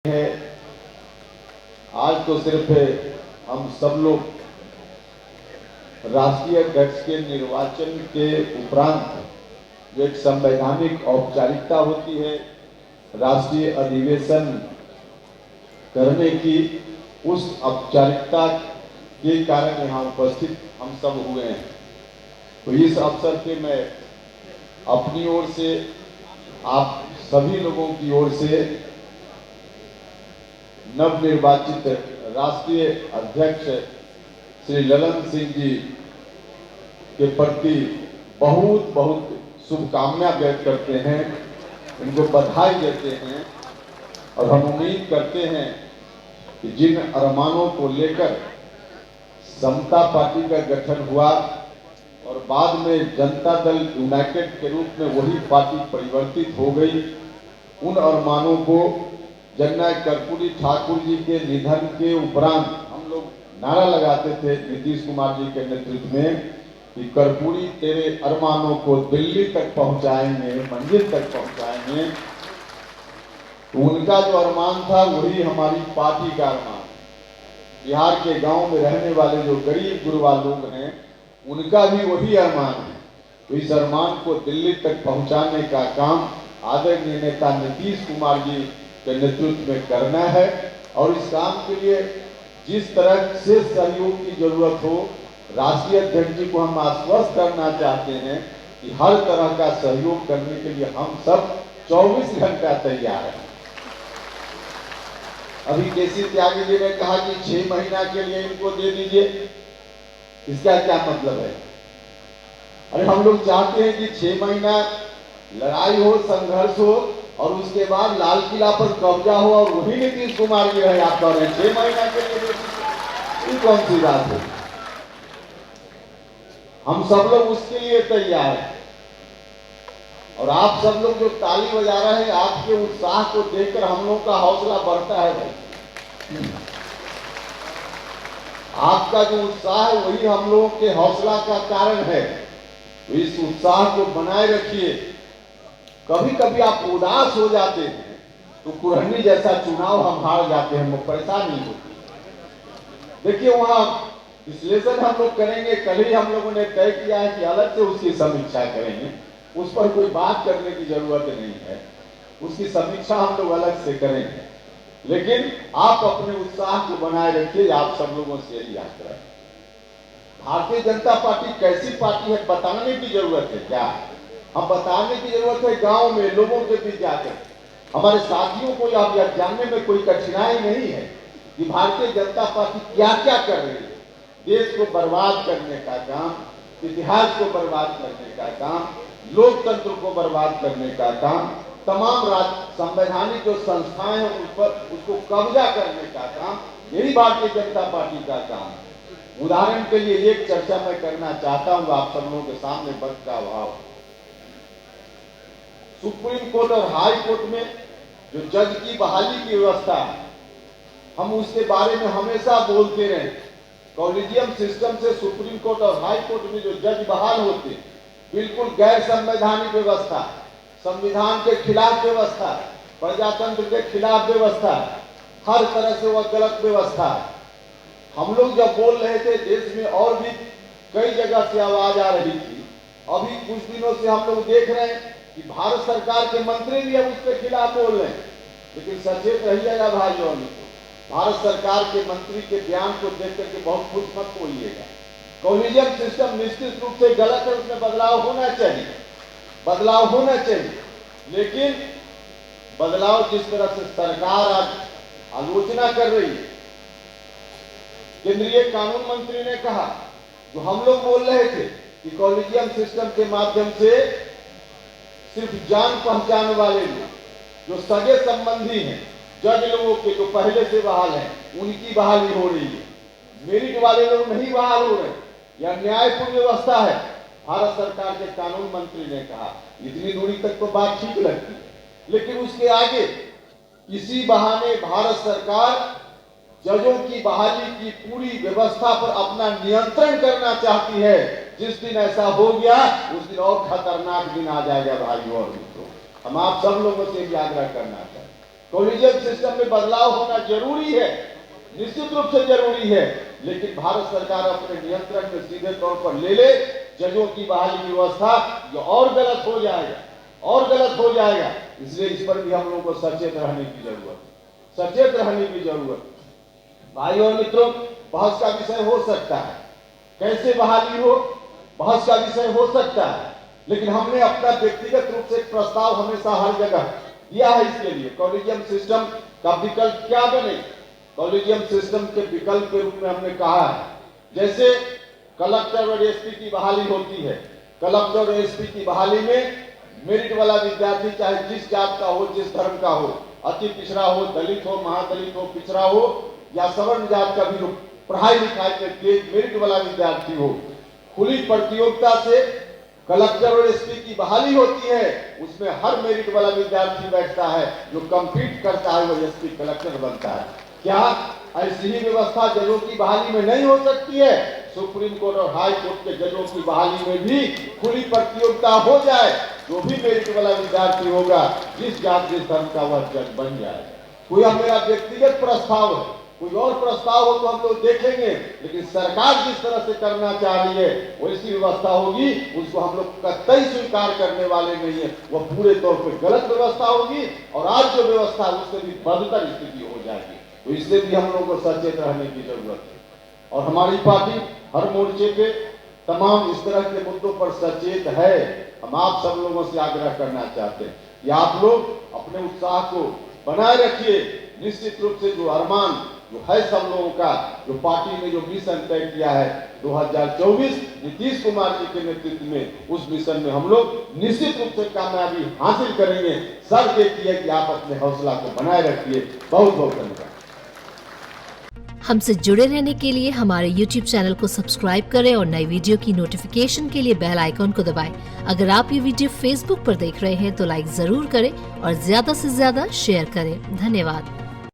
है। आज तो सिर्फ हम सब लोग राष्ट्रीय अध्यक्ष के निर्वाचन के उपरांत जो एक संवैधानिक औपचारिकता होती है राष्ट्रीय अधिवेशन करने की, उस औपचारिकता के कारण यहाँ उपस्थित हम सब हुए हैं। तो इस अवसर पे मैं अपनी ओर से, आप सभी लोगों की ओर से नवनिर्वाचित राष्ट्रीय अध्यक्ष श्री ललन सिंह जी के प्रति बहुत बहुत शुभकामनाएं व्यक्त करते हैं, उनको बधाई देते हैं और हम उम्मीद करते हैं कि जिन अरमानों को लेकर समता पार्टी का गठन हुआ और बाद में जनता दल यूनाइटेड के रूप में वही पार्टी परिवर्तित हो गई, उन अरमानों को जननायक कर्पूरी ठाकुर जी के निधन के उपरांत हम लोग नारा लगाते थे नीतीश कुमार जी के नेतृत्व में कि कर्पूरी तेरे अरमानों को दिल्ली तक पहुंचाएंगे, मंजिल तक पहुंचाएंगे। तो उनका जो अरमान था वही हमारी पार्टी का अरमान। बिहार के गांव में रहने वाले जो गरीब गुरबा लोग हैं उनका भी वही अरमान है। तो इस अरमान को दिल्ली तक पहुंचाने का काम आदरणीय नेता नीतीश कुमार जी के नेतृत्व में करना है और इस काम के लिए जिस तरह से सहयोग की जरूरत हो, राष्ट्रीय अध्यक्ष जी को हम आश्वस्त करना चाहते हैं कि हर तरह का सहयोग करने के लिए हम सब 24 घंटा तैयार हैं। अभी केसी त्यागी जी ने कहा कि 6 महीना के लिए इनको दे दीजिए, इसका क्या मतलब है? अरे हम लोग चाहते हैं कि 6 महीना लड़ाई हो, संघर्ष हो और उसके बाद लाल किला पर कब्जा हो और वही नीतीश कुमार जी रहे। आप कह रहे हैं 6 महीना के लिए, ये कौन सी बात है? हम सब लोग उसके लिए तैयार हैं और आप सब लोग जो ताली बजा रहे हैं, आपके उत्साह को देखकर हम लोग का हौसला बढ़ता है भाई। आपका जो उत्साह है वही हम लोगों के हौसला का कारण है। तो इस उत्साह को बनाए रखिए। कभी कभी आप उदास हो जाते हैं तो कुरहनी जैसा चुनाव हम हार जाते हैं, वो परेशानी होती। देखिए वहां विश्लेषण हम लोग करेंगे, कल ही हम लोगों ने तय किया है कि अलग से उसकी समीक्षा करेंगे, उस पर कोई बात करने की जरूरत नहीं है, उसकी समीक्षा हम लोग अलग से करेंगे। लेकिन आप अपने उत्साह को बनाए रखिए, आप सब लोगों से यही याद करें। भारतीय जनता पार्टी कैसी पार्टी है बताने की जरूरत है क्या? हम बताने की जरूरत है गांव में लोगों के बीच जाकर। हमारे साथियों को यह जानने में कोई कठिनाई नहीं है कि भारतीय जनता पार्टी क्या क्या कर रही है। देश को बर्बाद करने का काम, इतिहास को बर्बाद करने का काम, लोकतंत्र को बर्बाद करने का काम, तमाम संवैधानिक जो संस्थाएं हैं उस पर उसको कब्जा करने का काम, यही भारतीय जनता पार्टी का काम है। उदाहरण के लिए एक चर्चा मैं करना चाहता हूं आप सब लोगों के सामने, वक्त का अभाव। सुप्रीम कोर्ट और हाई कोर्ट में जो जज की बहाली की व्यवस्था है, हम उसके बारे में हमेशा बोलते रहे। कॉलेजियम सिस्टम से सुप्रीम कोर्ट और हाई कोर्ट में जो जज बहाल होते, बिल्कुल गैर संवैधानिक व्यवस्था, संविधान के खिलाफ व्यवस्था, प्रजातंत्र के खिलाफ व्यवस्था, हर तरह से वह गलत व्यवस्था है। हम लोग जब बोल रहे थे देश में और भी कई जगह से आवाज आ रही थी। अभी कुछ दिनों से हम लोग देख रहे हैं कि भारत सरकार के मंत्री भी अब उसके खिलाफ बोल रहे हैं। लेकिन सचेत रहिएगा भाइयों और मित्रों, भारत सरकार के मंत्री के बयान को देख करके बहुत खुश मत होइएगा। कॉलेजियम सिस्टम निश्चित रूप से गलत है, उसमें बदलाव होना चाहिए, बदलाव होना चाहिए। लेकिन बदलाव जिस तरह से सरकार आज आलोचना कर रही है, केंद्रीय कानून मंत्री ने कहा, जो हम लोग बोल रहे थे कि कॉलेजियम सिस्टम के माध्यम से सिर्फ जान पहचान वाले लोग, जो सगे संबंधी हैं, जज लोगों के जो पहले से बहाल हैं, उनकी बहाली हो रही है। मेरिट वाले लोग नहीं बहाल हो रहे। यह न्यायपूर्ण व्यवस्था है, भारत सरकार के कानून मंत्री ने कहा। इतनी दूरी तक तो बात ठीक लगती है, लेकिन उसके आगे इसी बहाने भारत सरकार जजों की बहाली की पूरी व्यवस्था पर अपना नियंत्रण करना चाहती है। जिस दिन ऐसा हो गया उस दिन और खतरनाक दिन आ जाएगा भाइयों और मित्रों। हम आप सब लोगों से भी आग्रह करना चाहते हैं, कॉलेजियम सिस्टम में बदलाव होना जरूरी है, निश्चित रूप से जरूरी है, लेकिन भारत सरकार अपने नियंत्रण में सीधे तौर पर ले ले जजों की बहाली की व्यवस्था, ये और गलत हो जाएगा, और गलत हो जाएगा। इसलिए इस पर भी हम लोगों को सचेत रहने की जरूरत, सचेत रहने की जरूरत। भाइयों और मित्रों, बहस का विषय हो सकता है, कैसे बहाली हो, बहस का विषय हो सकता है, लेकिन हमने अपना व्यक्तिगत रूप से एक प्रस्ताव हमेशा हर जगह दिया है। इसके लिए कॉलेजियम सिस्टम का विकल्प क्या बने, कॉलेजियम सिस्टम के विकल्प के रूप में हमने कहा है, जैसे कलेक्टर और एसपी की बहाली होती है, कलेक्टर और एसपी की बहाली में मेरिट वाला विद्यार्थी चाहे जिस जात का हो, जिस धर्म का हो, अति पिछड़ा हो, दलित हो, महादलित हो, पिछड़ा हो या सवर्ण जात का भी पढ़ाई लिखाई में तेज मेरिट वाला विद्यार्थी हो, खुली प्रतियोगिता से कलेक्टर और एसपी की बहाली होती है। उसमें हर मेरिट वाला विद्यार्थी बैठता है, जो कम्पीट करता है वो एसपी कलेक्टर बनता है। क्या ऐसी ही व्यवस्था जजों की बहाली में नहीं हो सकती है? सुप्रीम कोर्ट और हाई कोर्ट के जजों की बहाली में भी खुली प्रतियोगिता हो जाए, जो भी मेरिट वाला विद्यार्थी होगा, जिस जात जिस धर्म का वह जज बन जाए। कोई मेरा व्यक्तिगत प्रस्ताव है, कोई और प्रस्ताव हो तो हम लोग देखेंगे, लेकिन सरकार जिस तरह से करना चाह रही है वैसी व्यवस्था होगी, उसको हम लोग कतई स्वीकार करने वाले नहीं है। वह पूरे तौर पर गलत व्यवस्था होगी और आज जो व्यवस्था है उससे भी बदतर स्थिति हो जाएगी। तो इसलिए भी हम लोगों को सचेत रहने की जरूरत है और हमारी पार्टी हर मोर्चे पे तमाम इस तरह के मुद्दों पर सचेत है। हम आप सब लोगों से आग्रह करना चाहते हैं कि आप लोग अपने उत्साह को बनाए रखिए। निश्चित रूप से जो अरमान जो है सब लोगों का, जो पार्टी ने जो मिशन तय किया है 2024 नीतीश कुमार जी के नेतृत्व में, उस मिशन में हम लोग निश्चित रूप से कामयाबी हासिल करेंगे। सर देखिए कि आप अपने हौसला को बनाए रखिए। बहुत बहुत धन्यवाद। हमसे जुड़े रहने के लिए हमारे YouTube चैनल को सब्सक्राइब करें और नई वीडियो की नोटिफिकेशन के लिए बेल आइकॉन को दबाएं। अगर आप ये वीडियो Facebook पर देख रहे हैं तो लाइक जरूर करें और ज्यादा से ज्यादा शेयर करें। धन्यवाद।